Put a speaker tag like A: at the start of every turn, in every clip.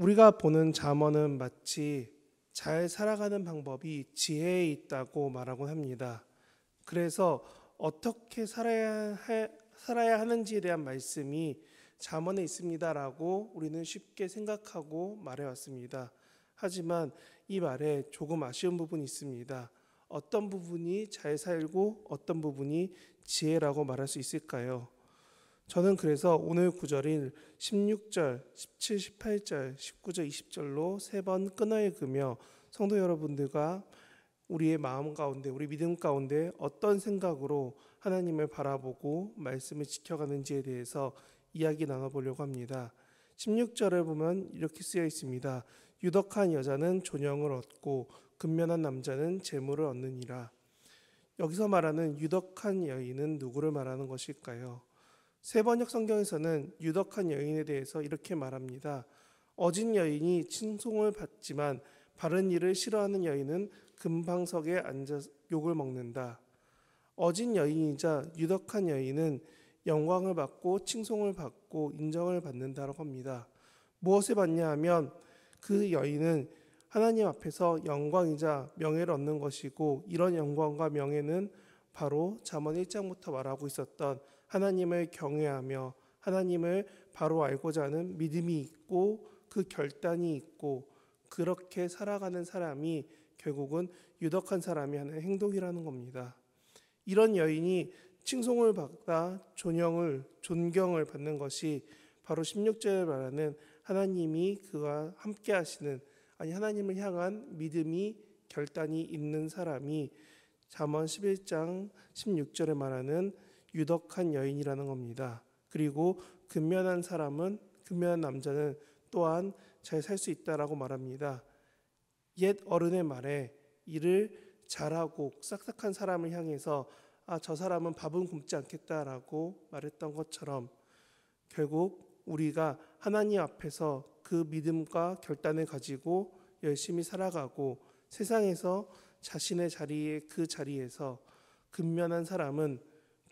A: 우리가 보는 잠언은 마치 잘 살아가는 방법이 지혜에 있다고 말하곤 합니다. 그래서 어떻게 살아야 하는지에 대한 말씀이 잠언에 있습니다라고 우리는 쉽게 생각하고 말해왔습니다. 하지만 이 말에 조금 아쉬운 부분이 있습니다. 어떤 부분이 잘 살고 어떤 부분이 지혜라고 말할 수 있을까요? 저는 그래서 오늘 구절인 16절, 17, 18절, 19절, 20절로 세 번 끊어 읽으며 성도 여러분들과 우리의 마음 가운데, 우리 믿음 가운데 어떤 생각으로 하나님을 바라보고 말씀을 지켜가는지에 대해서 이야기 나눠보려고 합니다. 16절을 보면 이렇게 쓰여 있습니다. 유덕한 여자는 존영을 얻고 근면한 남자는 재물을 얻느니라. 여기서 말하는 유덕한 여인은 누구를 말하는 것일까요? 세번역 성경에서는 유덕한 여인에 대해서 이렇게 말합니다. 어진 여인이 칭송을 받지만 바른 일을 싫어하는 여인은 금방석에 앉아 욕을 먹는다. 어진 여인이자 유덕한 여인은 영광을 받고 칭송을 받고 인정을 받는다고 합니다. 무엇을 받냐 하면 그 여인은 하나님 앞에서 영광이자 명예를 얻는 것이고, 이런 영광과 명예는 바로 잠언 1장부터 말하고 있었던 하나님을 경외하며 하나님을 바로 알고자 하는 믿음이 있고 그 결단이 있고 그렇게 살아가는 사람이 결국은 유덕한 사람이 하는 행동이라는 겁니다. 이런 여인이 칭송을 받다 존경을 받는 것이 바로 16절에 말하는 하나님이 그와 함께 하시는, 하나님을 향한 믿음이 결단이 있는 사람이 잠언 11장 16절에 말하는 유덕한 여인이라는 겁니다. 그리고 근면한 남자는 또한 잘 살 수 있다라고 말합니다. 옛 어른의 말에 일을 잘하고 싹싹한 사람을 향해서 저 사람은 밥은 굶지 않겠다라고 말했던 것처럼, 결국 우리가 하나님 앞에서 그 믿음과 결단을 가지고 열심히 살아가고 세상에서 자신의 그 자리에서 근면한 사람은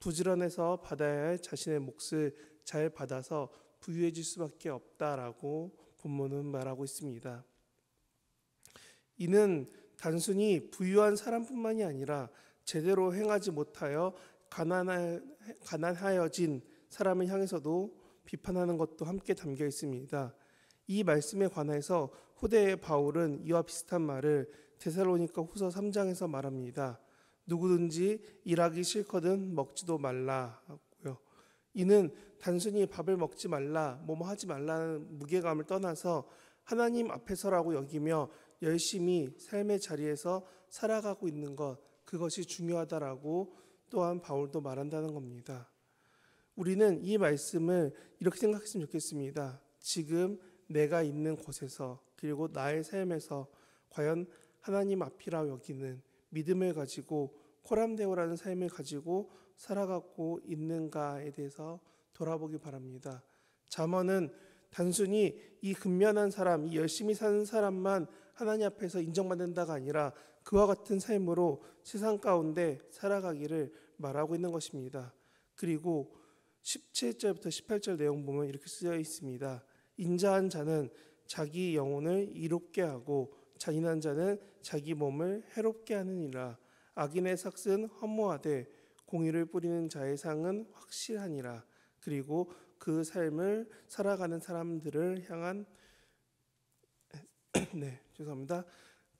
A: 부지런해서 받아야 할 자신의 몫을 잘 받아서 부유해질 수밖에 없다라고 본문은 말하고 있습니다. 이는 단순히 부유한 사람뿐만이 아니라 제대로 행하지 못하여 가난하여진 사람을 향해서도 비판하는 것도 함께 담겨 있습니다. 이 말씀에 관해서 후대의 바울은 이와 비슷한 말을 데살로니가 후서 3장에서 말합니다. 누구든지 일하기 싫거든 먹지도 말라고요. 이는 단순히 밥을 먹지 말라, 뭐뭐 하지 말라는 무게감을 떠나서 하나님 앞에서라고 여기며 열심히 삶의 자리에서 살아가고 있는 것, 그것이 중요하다라고 또한 바울도 말한다는 겁니다. 우리는 이 말씀을 이렇게 생각했으면 좋겠습니다. 지금 내가 있는 곳에서, 그리고 나의 삶에서 과연 하나님 앞이라 여기는 믿음을 가지고 코람데오라는 삶을 가지고 살아가고 있는가에 대해서 돌아보기 바랍니다. 잠언은 단순히 이 근면한 사람, 이 열심히 사는 사람만 하나님 앞에서 인정받는다가 아니라 그와 같은 삶으로 세상 가운데 살아가기를 말하고 있는 것입니다. 그리고 17절부터 18절 내용 보면 이렇게 쓰여 있습니다. 인자한 자는 자기 영혼을 이롭게 하고 잔인한 자는 자기 몸을 해롭게 하느니라. 악인의 삭은 허무하되 공의를 뿌리는 자의 상은 확실하니라. 그리고 그 삶을 살아가는 사람들을 향한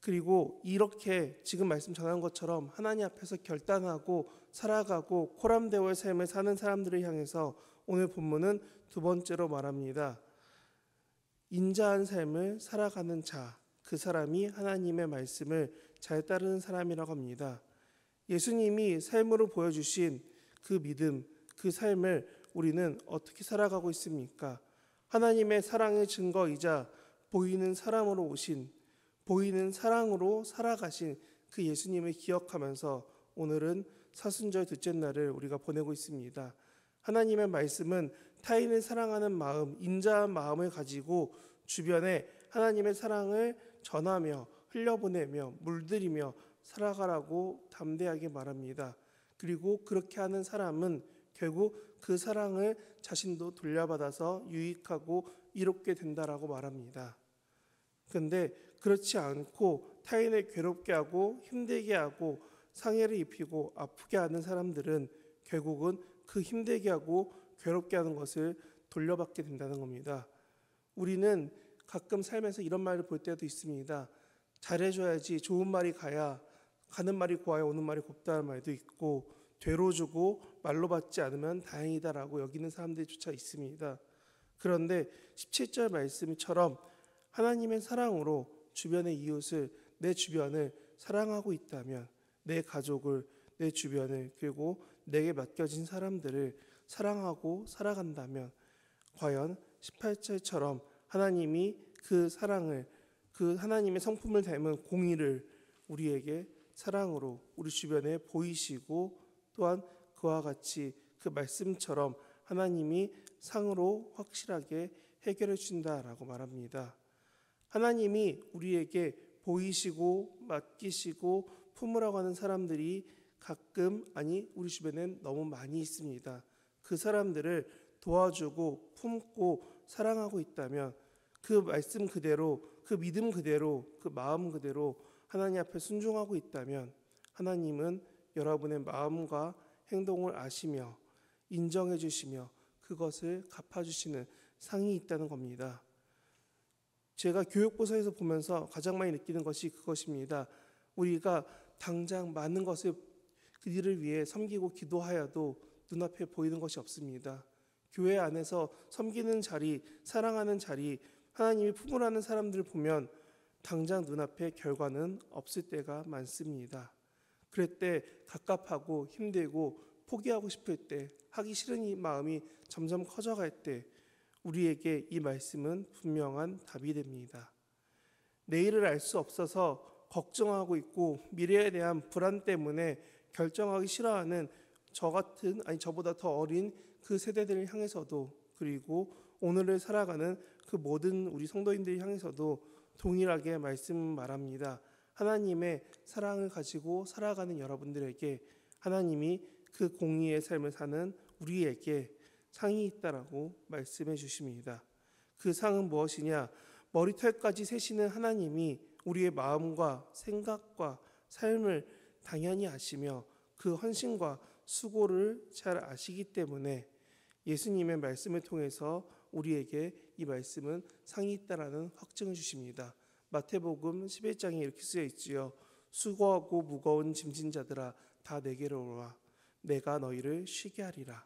A: 그리고 이렇게 지금 말씀 전한 것처럼 하나님 앞에서 결단하고 살아가고 코람데오의 삶을 사는 사람들을 향해서 오늘 본문은 두 번째로 말합니다. 인자한 삶을 살아가는 자, 그 사람이 하나님의 말씀을 잘 따르는 사람이라고 합니다. 예수님이 삶으로 보여주신 그 믿음, 그 삶을 우리는 어떻게 살아가고 있습니까? 하나님의 사랑의 증거이자 보이는 사랑으로 살아가신 그 예수님을 기억하면서 오늘은 사순절 둘째 날을 우리가 보내고 있습니다. 하나님의 말씀은 타인을 사랑하는 마음, 인자한 마음을 가지고 주변에 하나님의 사랑을 전하며 흘려보내며 물들이며 살아가라고 담대하게 말합니다. 그리고 그렇게 하는 사람은 결국 그 사랑을 자신도 돌려받아서 유익하고 이롭게 된다라고 말합니다. 그런데 그렇지 않고 타인을 괴롭게 하고 힘들게 하고 상해를 입히고 아프게 하는 사람들은 결국은 그 힘들게 하고 괴롭게 하는 것을 돌려받게 된다는 겁니다. 우리는 가끔 살면서 이런 말을 볼 때도 있습니다. 잘해줘야지, 좋은 말이 가야, 가는 말이 고와야 오는 말이 곱다는 말도 있고, 되로 주고 말로 받지 않으면 다행이다라고 여기는 사람들조차 있습니다. 그런데 17절 말씀처럼 하나님의 사랑으로 주변의 이웃을, 내 주변을 사랑하고 있다면, 내 가족을, 내 주변을, 그리고 내게 맡겨진 사람들을 사랑하고 살아간다면 과연 18절처럼 하나님이 그 사랑을, 그 하나님의 성품을 닮은 공의를 우리에게 사랑으로 우리 주변에 보이시고, 또한 그와 같이 그 말씀처럼 하나님이 상으로 확실하게 해결해 준다라고 말합니다. 하나님이 우리에게 보이시고 맡기시고 품으라고 하는 사람들이 가끔, 아니 우리 주변엔 너무 많이 있습니다. 그 사람들을 도와주고 품고 사랑하고 있다면, 그 말씀 그대로, 그 믿음 그대로, 그 마음 그대로 하나님 앞에 순종하고 있다면 하나님은 여러분의 마음과 행동을 아시며 인정해 주시며 그것을 갚아주시는 상이 있다는 겁니다. 제가 교육부서에서 보면서 가장 많이 느끼는 것이 그것입니다. 우리가 당장 많은 것을 그들을 위해 섬기고 기도하여도 눈앞에 보이는 것이 없습니다. 교회 안에서 섬기는 자리, 사랑하는 자리, 하나님이 품으라는 사람들을 보면 당장 눈앞에 결과는 없을 때가 많습니다. 그럴 때 갑갑하고 힘들고 포기하고 싶을 때, 하기 싫은 이 마음이 점점 커져갈 때 우리에게 이 말씀은 분명한 답이 됩니다. 내일을 알 수 없어서 걱정하고 있고 미래에 대한 불안 때문에 결정하기 싫어하는 저 같은, 아니 저보다 더 어린 그 세대들을 향해서도, 그리고 오늘을 살아가는 그 모든 우리 성도인들을 향해서도 동일하게 말씀 말합니다. 하나님의 사랑을 가지고 살아가는 여러분들에게 하나님이 그 공의의 삶을 사는 우리에게 상이 있다라고 말씀해 주십니다. 그 상은 무엇이냐? 머리털까지 세시는 하나님이 우리의 마음과 생각과 삶을 당연히 아시며 그 헌신과 수고를 잘 아시기 때문에 예수님의 말씀을 통해서 우리에게 이 말씀은 상이 있다라는 확증을 주십니다. 마태복음 11장에 이렇게 쓰여 있지요. 수고하고 무거운 짐진 자들아 다 내게로 오라. 내가 너희를 쉬게 하리라.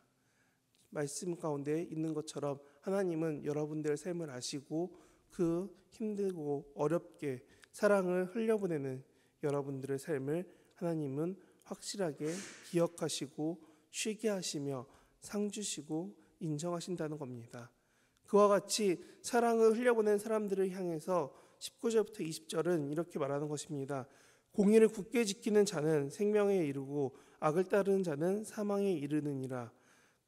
A: 말씀 가운데 있는 것처럼 하나님은 여러분들의 삶을 아시고 그 힘들고 어렵게 사랑을 흘려보내는 여러분들의 삶을 하나님은 확실하게 기억하시고 쉬게 하시며 상 주시고 인정하신다는 겁니다. 그와 같이 사랑을 흘려보낸 사람들을 향해서 19절부터 20절은 이렇게 말하는 것입니다. 공의를 굳게 지키는 자는 생명에 이르고 악을 따르는 자는 사망에 이르느니라.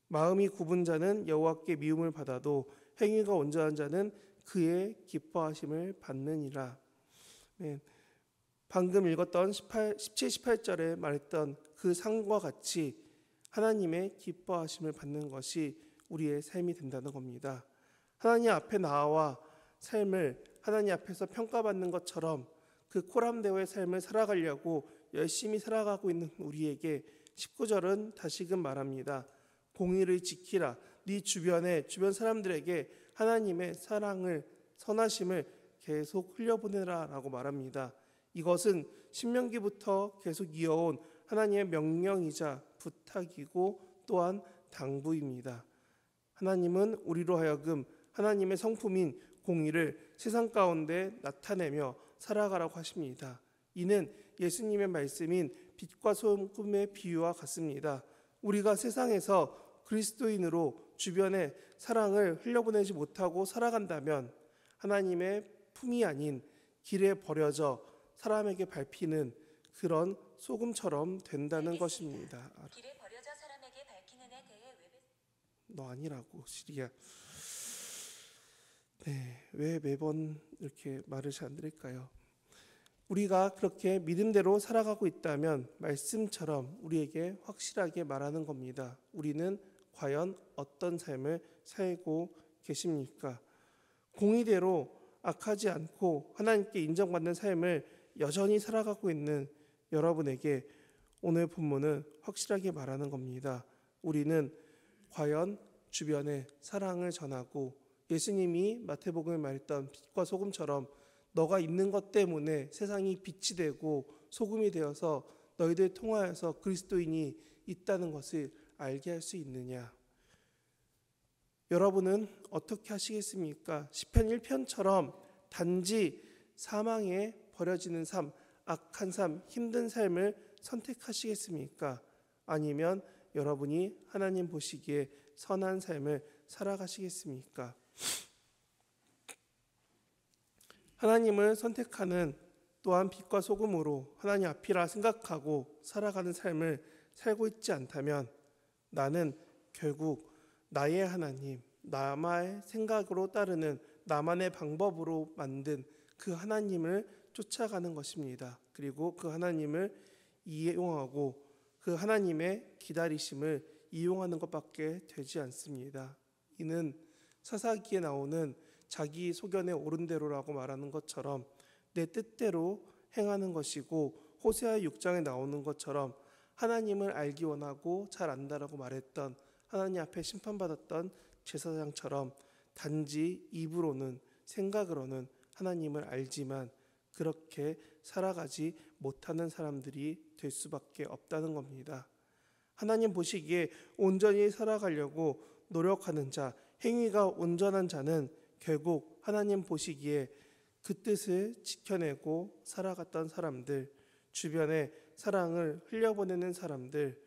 A: 마음이 굽은 자는 여호와께 미움을 받아도 행위가 온전한 자는 그의 기뻐하심을 받느니라. 네. 방금 읽었던 17, 18절에 말했던 그 상과 같이 하나님의 기뻐하심을 받는 것이 우리의 삶이 된다는 겁니다. 하나님 앞에 나와 삶을 하나님 앞에서 평가받는 것처럼 그 코람데오의 삶을 살아가려고 열심히 살아가고 있는 우리에게 19절은 다시금 말합니다. 공의를 지키라. 네 주변 사람들에게 하나님의 사랑을, 선하심을 계속 흘려보내라 라고 말합니다. 이것은 신명기부터 계속 이어온 하나님의 명령이자 부탁이고 또한 당부입니다. 하나님은 우리로 하여금 하나님의 성품인 공의를 세상 가운데 나타내며 살아가라고 하십니다. 이는 예수님의 말씀인 빛과 소금의 비유와 같습니다. 우리가 세상에서 그리스도인으로 주변에 사랑을 흘려보내지 못하고 살아간다면 하나님의 품이 아닌 길에 버려져 사람에게 밟히는 그런 소금처럼 된다는 것입니다.
B: 길에 버려져 사람에게 밝히는 에 대해
A: 너 아니라고 시리야. 네, 왜 매번 이렇게 말을 잘 안 들을까요? 우리가 그렇게 믿음대로 살아가고 있다면 말씀처럼 우리에게 확실하게 말하는 겁니다. 우리는 과연 어떤 삶을 살고 계십니까? 공의대로 악하지 않고 하나님께 인정받는 삶을 여전히 살아가고 있는 여러분에게 오늘 본문은 확실하게 말하는 겁니다. 우리는 과연 주변에 사랑을 전하고 예수님이 마태복음에 말했던 빛과 소금처럼 너가 있는 것 때문에 세상이 빛이 되고 소금이 되어서 너희들 통하여서 그리스도인이 있다는 것을 알게 할 수 있느냐? 여러분은 어떻게 하시겠습니까? 시편 1편처럼 단지 사망에 버려지는 삶, 악한 삶, 힘든 삶을 선택하시겠습니까? 아니면 여러분이 하나님 보시기에 선한 삶을 살아가시겠습니까? 하나님을 선택하는 또한 빛과 소금으로 하나님 앞이라 생각하고 살아가는 삶을 살고 있지 않다면 나는 결국 나의 하나님, 나만의 생각으로 따르는 나만의 방법으로 만든 그 하나님을 쫓아가는 것입니다. 그리고 그 하나님을 이용하고 그 하나님의 기다리심을 이용하는 것밖에 되지 않습니다. 이는 사사기에 나오는 자기 소견에 옳은 대로라고 말하는 것처럼 내 뜻대로 행하는 것이고, 호세아 6장에 나오는 것처럼 하나님을 알기 원하고 잘 안다라고 말했던 하나님 앞에 심판받았던 제사장처럼 단지 입으로는 생각으로는 하나님을 알지만 그렇게 살아가지 못하는 사람들이 될 수밖에 없다는 겁니다. 하나님 보시기에 온전히 살아가려고 노력하는 자, 행위가 온전한 자는 결국 하나님 보시기에 그 뜻을 지켜내고 살아갔던 사람들, 주변에 사랑을 흘려보내는 사람들,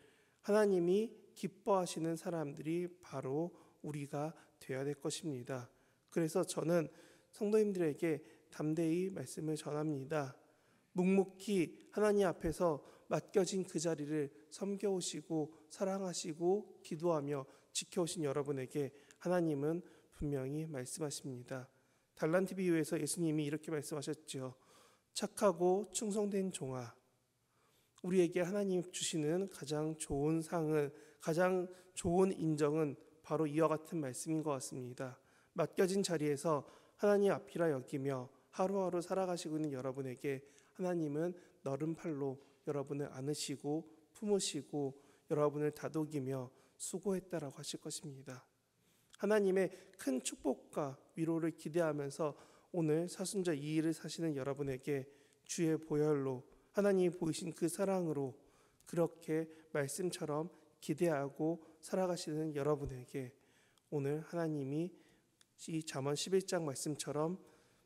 A: 하나님이 기뻐하시는 사람들이 바로 우리가 되어야 될 것입니다. 그래서 저는 성도님들에게 담대히 말씀을 전합니다. 묵묵히 하나님 앞에서 맡겨진 그 자리를 섬겨오시고 사랑하시고 기도하며 지켜오신 여러분에게 하나님은 분명히 말씀하십니다. 달란트 비유에서 예수님이 이렇게 말씀하셨죠. 착하고 충성된 종아, 우리에게 하나님 주시는 가장 좋은 상은, 가장 좋은 인정은 바로 이와 같은 말씀인 것 같습니다. 맡겨진 자리에서 하나님 앞이라 여기며 하루하루 살아가시고 있는 여러분에게 하나님은 너른 팔로 여러분을 안으시고 품으시고 여러분을 다독이며 수고했다라고 하실 것입니다. 하나님의 큰 축복과 위로를 기대하면서 오늘 사순절 2일을 사시는 여러분에게 주의 보혈로 하나님이 보이신 그 사랑으로 그렇게 말씀처럼 기대하고 살아가시는 여러분에게 오늘 하나님이 이 잠언 11장 말씀처럼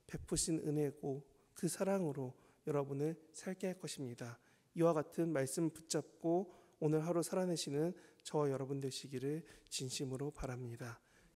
A: 베푸신 은혜고 그 사랑으로 여러분을 살게 할 것입니다. 이와 같은 말씀 붙잡고 오늘 하루 살아내시는 저와 여러분 되시기를 진심으로 바랍니다.